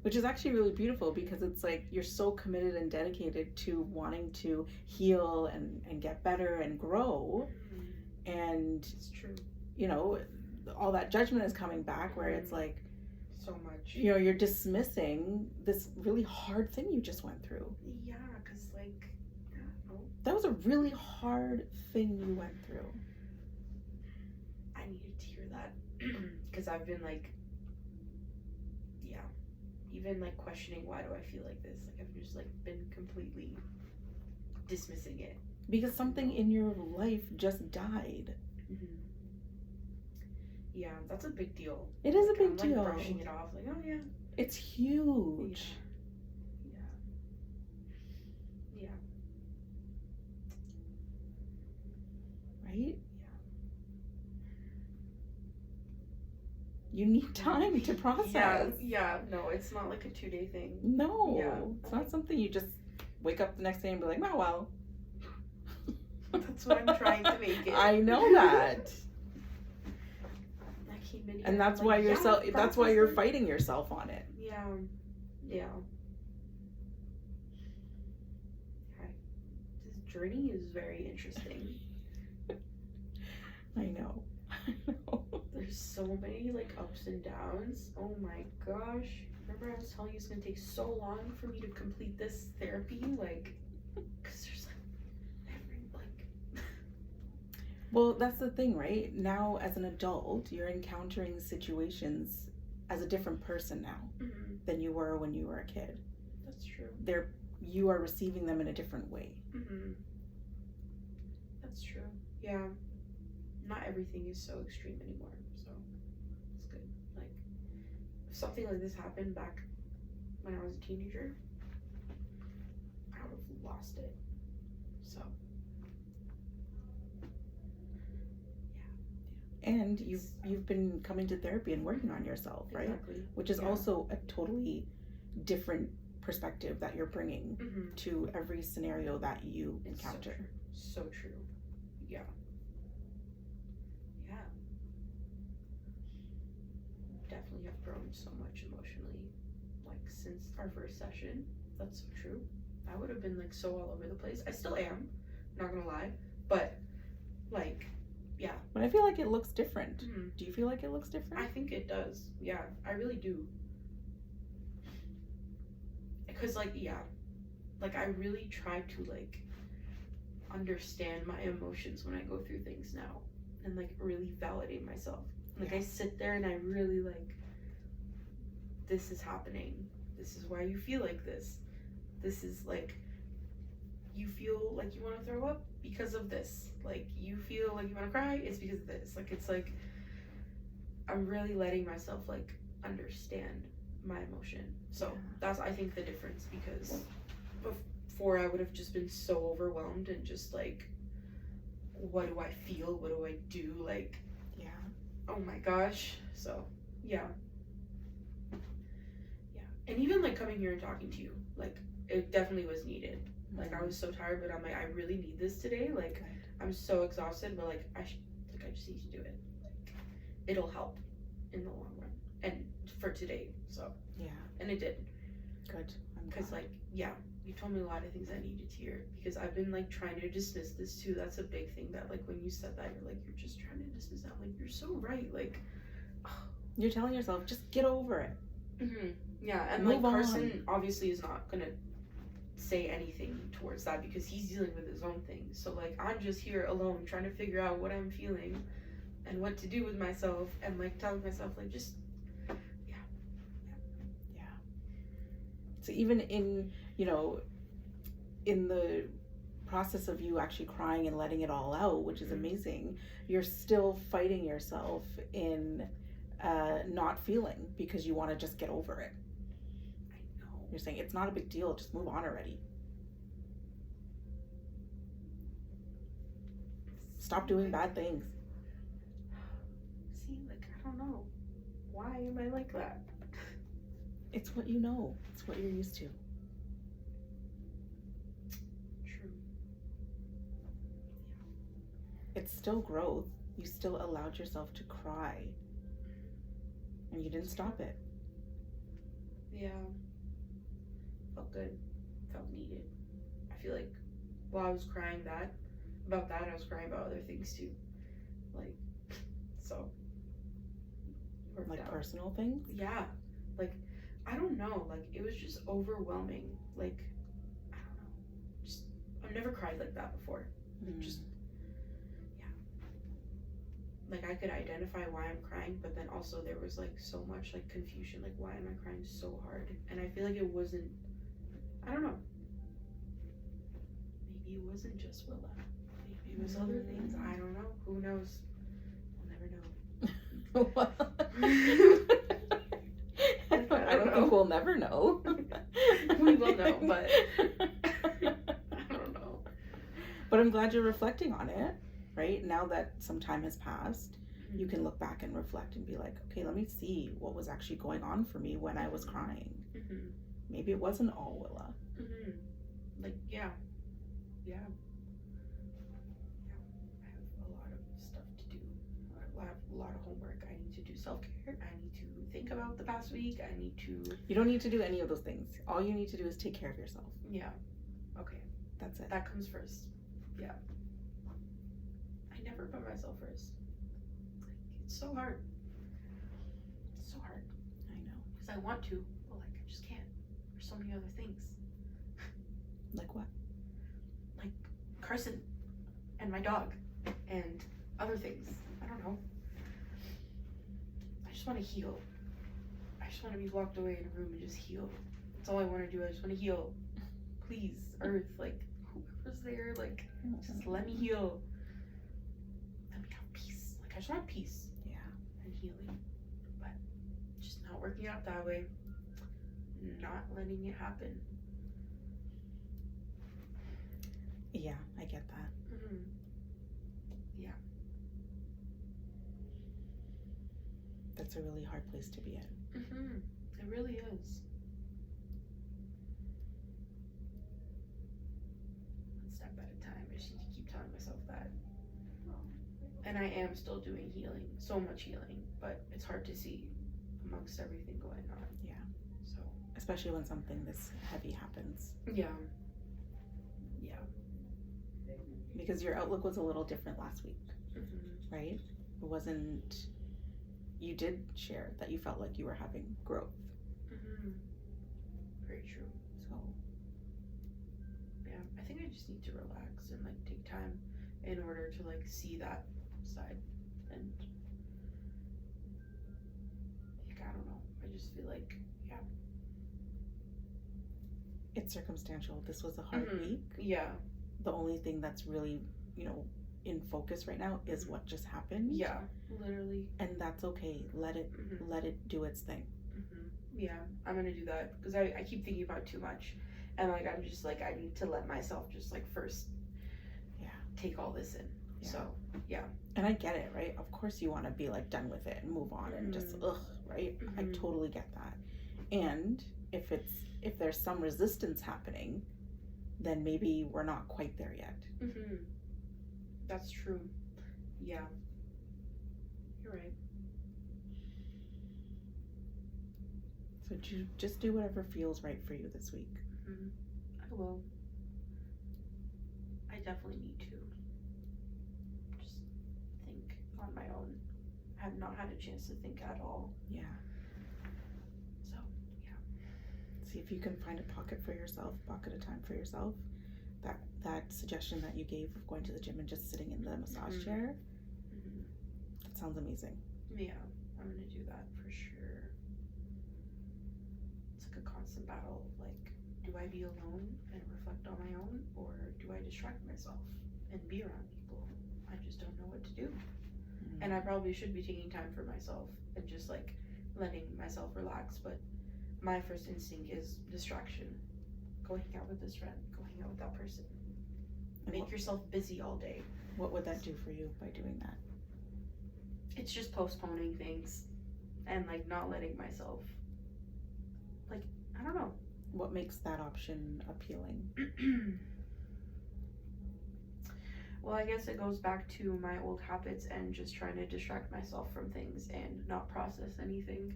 Which is actually really beautiful because it's like you're so committed and dedicated to wanting to heal and get better and grow. And it's true. You know, all that judgment is coming back where it's like so much. You know, you're dismissing this really hard thing you just went through. Yeah, because like that was a really hard thing you went through. I needed to hear that because I've been like even like questioning why do I feel like this, like I've just like been completely dismissing it because something in your life just died. Yeah, that's a big deal. It is a big deal. Like brushing it off, like, oh yeah, it's huge. Yeah. Right. You need time to process. Yeah, no, it's not like a 2-day thing. No, it's not something you just wake up the next day and be like, oh, well. That's what I'm trying to make it. I know that. I came in here and that's why that's why you're fighting yourself on it. Yeah. This journey is very interesting. I know. There's so many like ups and downs. Oh my gosh. Remember I was telling you it's gonna take so long for me to complete this therapy? Like, because there's Well, that's the thing, right? Now as an adult, you're encountering situations as a different person now than you were when you were a kid. That's true. You are receiving them in a different way. That's true. Yeah. Not everything is so extreme anymore, so it's good. Like, if something like this happened back when I was a teenager, I would have lost it. So, yeah. And you've been coming to therapy and working on yourself, right? Exactly. Which is also a totally different perspective that you're bringing to every scenario that you encounter. So true. Yeah. definitely have grown so much emotionally, like since our first session. That's so true. I would have been like so all over the place. I still am, not gonna lie, but like, yeah. But I feel like it looks different. Mm-hmm. Do you feel like it looks different? I think it does. Yeah, I really do. Because like, yeah, like I really try to like understand my emotions when I go through things now, and like really validate myself. Like I sit there and I really like, this is happening. This is why you feel like this. This is like, you feel like you want to throw up because of this. Like you feel like you want to cry, it's because of this. Like it's like, I'm really letting myself like understand my emotion. So that's, I think, the difference, because before I would have just been so overwhelmed and just like, what do I feel? What do I do? Like, oh my gosh. So yeah. And even like coming here and talking to you, like it definitely was needed. Like I was so tired, but I'm like, I really need this today. Like I'm so exhausted, but like I just need to do it. Like it'll help in the long run and for today. So and it did. Good. Because like you told me a lot of things I needed to hear, because I've been like trying to dismiss this too. That's a big thing, that like when you said that, you're like, you're just trying to dismiss that. Like you're so right. Like you're telling yourself, just get over it. Mm-hmm. Yeah, and move like Carson on. Obviously is not gonna say anything towards that because he's dealing with his own things. So like I'm just here alone trying to figure out what I'm feeling and what to do with myself, and like telling myself like just So even in, you know, in the process of you actually crying and letting it all out, which is amazing, you're still fighting yourself in not feeling, because you want to just get over it. I know. You're saying it's not a big deal, just move on already. Stop doing bad things. See, like, I don't know. Why am I like that? It's what you know. It's what you're used to. True. It's still growth. You still allowed yourself to cry. And you didn't stop it. Yeah. Felt good. Felt needed. I feel like while I was crying about that, I was crying about other things too. Like, so. Like personal things? Yeah. Like, I don't know. Like, it was just overwhelming. Like, I don't know. Just, I've never cried like that before. Like, just, like I could identify why I'm crying, but then also there was like so much like confusion, like why am I crying so hard? And I feel like it wasn't, I don't know, maybe it wasn't just Willa, maybe it was other things, I don't know, who knows, we'll never know. I don't think we'll never know. We will know, but I don't know. But I'm glad you're reflecting on it. Right? Now that some time has passed, you can look back and reflect and be like, okay, let me see what was actually going on for me when I was crying. Maybe it wasn't all Willa. Like, yeah. I have a lot of stuff to do. I have a lot of homework. I need to do self-care. I need to think about the past week. I need to... You don't need to do any of those things. All you need to do is take care of yourself. Yeah. Okay. That's it. That comes first. Yeah. I never put myself first. Like, it's so hard. It's so hard. I know. Because I want to, but like I just can't. There's so many other things. Like what? Like Carson and my dog and other things. I don't know. I just want to heal. I just want to be locked away in a room and just heal. That's all I want to do. I just want to heal. Please, Earth, like whoever's there, like just let me heal. I just want peace. Yeah. And healing. But just not working out that way. Not letting it happen. Yeah, I get that. Yeah. That's a really hard place to be in. It really is. One step at a time. I just need to keep telling myself that. And I am still doing healing, so much healing, but it's hard to see amongst everything going on. Yeah. So. Especially when something this heavy happens. Yeah. Because your outlook was a little different last week, right? It wasn't, you did share that you felt like you were having growth. Very true. So. Yeah, I think I just need to relax and like take time in order to like see that side. And like, I don't know, I just feel like, yeah. It's circumstantial. This was a hard week. Yeah. The only thing that's really, in focus right now is what just happened. Yeah, literally. And that's okay. Let it do its thing. Yeah, I'm gonna do that because I keep thinking about it too much, and like I'm just like I need to let myself just like first, take all this in. Yeah. So yeah. And I get it, right? Of course you want to be like done with it and move on and just right? I totally get that. And if there's some resistance happening, then maybe we're not quite there yet. That's true. Yeah. You're right. So just do whatever feels right for you this week. I will. I definitely need to just think on my own. I have not had a chance to think at all. Yeah. So, yeah. See if you can find a pocket for yourself, pocket of time for yourself. That suggestion that you gave of going to the gym and just sitting in the massage chair, that sounds amazing. Yeah, I'm gonna do that for sure. It's like a constant battle of like, do I be alone and reflect on my own, or do I distract myself and be around people? I just don't know what to do. And I probably should be taking time for myself and just like letting myself relax, but my first instinct is distraction. Go hang out with this friend, go hang out with that person. Make yourself busy all day. What would that do for you by doing that? It's just postponing things and like not letting myself, like, I don't know. What makes that option appealing? Well, I guess it goes back to my old habits and just trying to distract myself from things and not process anything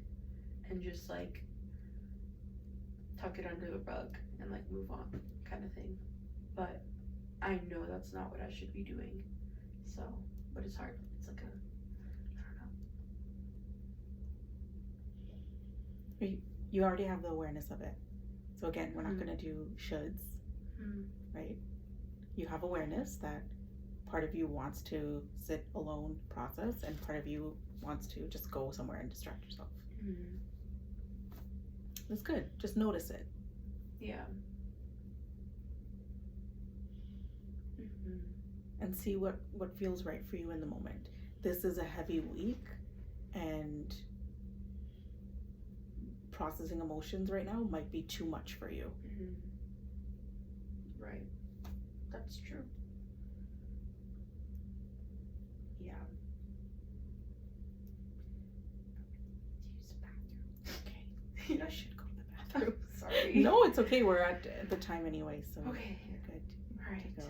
and just like tuck it under the rug and like move on kind of thing. But I know that's not what I should be doing. So, but it's hard. It's like I don't know. You already have the awareness of it. So again, we're not going to do shoulds, right? You have awareness that part of you wants to sit alone, process, and part of you wants to just go somewhere and distract yourself. That's good. Just notice it. Yeah. And see what feels right for you in the moment. This is a heavy week, and processing emotions right now might be too much for you. Right. That's true. Yeah. Use the bathroom. Okay. I should go to the bathroom. Sorry. No, it's okay. We're at the time anyway, so okay. You're good. All right. To go.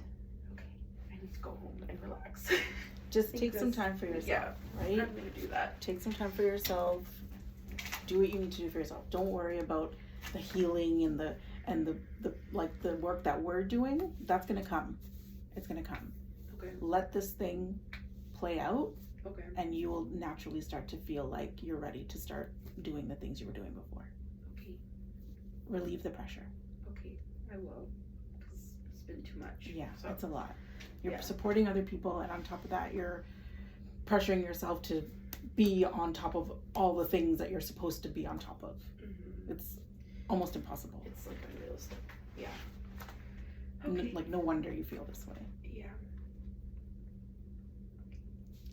Okay. I need to go home and relax. Just take some time for yourself, right? I'm gonna do that. Take some time for yourself. Do what you need to do for yourself. Don't worry about the healing and the work that we're doing. That's gonna come. It's gonna come. Okay. Let this thing play out. Okay. And you will naturally start to feel like you're ready to start doing the things you were doing before. Okay. Relieve the pressure. Okay, I will. Because it's been too much. Yeah, so. It's a lot. You're supporting other people, and on top of that, you're pressuring yourself to be on top of all the things that you're supposed to be on top of. It's almost impossible. It's like unrealistic. Yeah. Okay. Like, no wonder you feel this way. Yeah.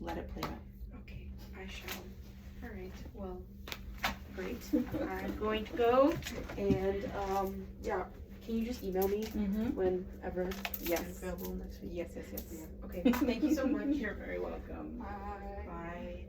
Let it play out. Okay, I shall. All right. Well, great. I'm going to go, and yeah. Can you just email me whenever Yes. available next week? Yes. Yeah. Okay. Thank you so much. You're very welcome. Bye. Bye.